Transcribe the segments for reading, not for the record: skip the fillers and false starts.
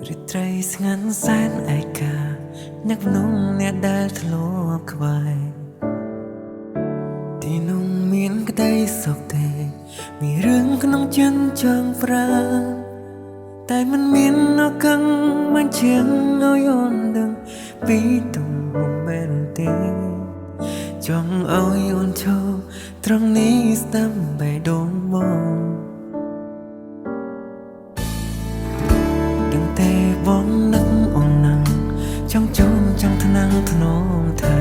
ឬត្រីស្ងាត់សែនឯកាអ្នកភ្នំអ្នកដែលធ្លាប់ក្បែរទីនោះមានក្តីសុខទេមានរឿងក្នុងចិត្តចង់ប្រាតែมันមានអកឹងមិនជាងឲ្យអូនដឹងពីទុំមិនមែនទេចង់ឲ្យអូនចូលត្រង់នេះស្ដាប់បេះដូងមកដឹងទេបងនឹកអូនណាំចង់ជូនចង់ថ្នាំងធ្នមថែ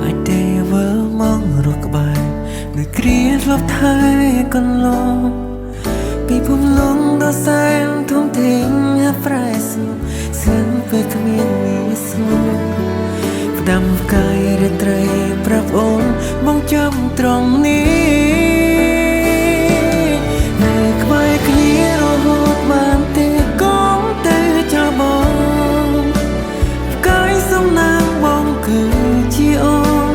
អាចទេវើមករស់ក្បែរដូចគ្រាធ្លាប់ថែកន្លងពីភូមិលងដល់សែនធំធេងហាប្រែស្នូសឿនពេលគ្មានមានស្នូផ្ដាំផ្កាយរាត្រីប្រាប់អូនបងចាំត្រង់នេះនៅក្បែរគ្នារហូតបានទេកុំទៅចោលបងផ្កាយសំណាងបងគឺជាអូន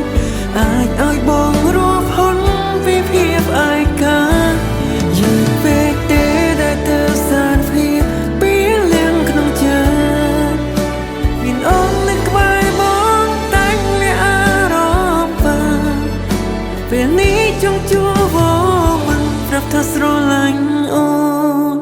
អាចឲ្យបងរស់พ้นពីភាពឯកាយឺតពេកទេដែលទៅសារភាពពីលៀងក្នុងចិត្តមានអូននៅក្បែរបងតែងលះអារម្មណ៍ពេលនេះចង់ជួបបងប្រាប់ថាស្រឡាញ់អូន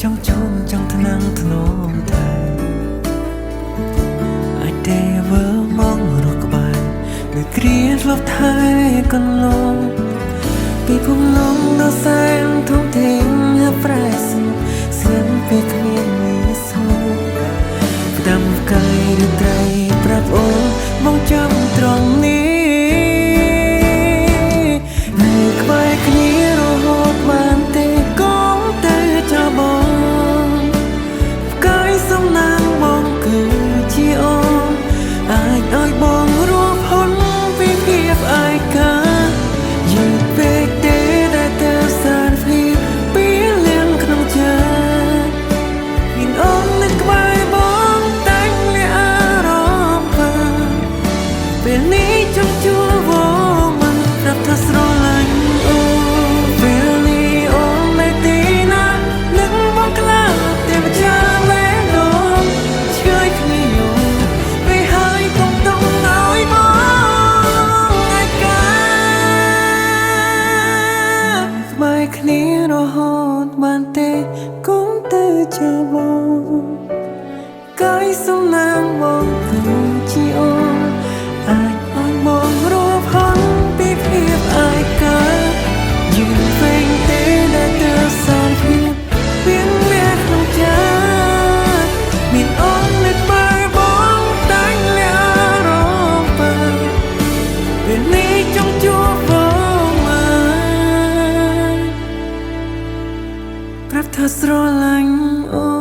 ចង់ជូនចង់ថ្នាំងធ្នមថែអាចទេវើមករស់ក្បែរដូចគ្រាធ្លាប់ថែកន្លងពីភូមិលងដល់សែនធំធេងហាប្រែស្នូសឿនពេលគ្មានមានស្នូផ្ដាំផ្កាយរាត្រីប្រាប់អូនបងចាំត្រង់នេះនៅក្បែរគ្នារហូតបានទេកុំទៅចោលបងផ្កាយសំណាងបងគឺជាអូនអាចឲ្យបងរស់พ้นពីភាពឯកាយឺតពេកទេដែលទៅសារភាពពីលៀងក្នុងចិត្តមានអូននៅក្បែរបងតែងលះអារម្មណ៍ពេលនេះចង់ជួបបងមិនប្រាប់ថាស្រឡាញ់អូនពេលនេះអូននៅទីណានឹងបងខ្លាចទេវតាលែងដងឆ្លើយគ្នាយូរពេលហើយកុំតង់ឲ្យបងឯកាស្បែកគ្នារហូតបានទេកុំទៅចាំបងកាយសំណាងបងគឺជាអូនអាចឲ្យបងរស់พ้នពីភាពឯកាយឺនពេកទេដែលទៅសារភាពមានលះក្នុងចិត្តមានអូននៅក្បែរបងតែងលះអារម្មណ៍ពេលនេះចង់ជួបបងមកប្រាប់ថាស្រឡាញ់អូ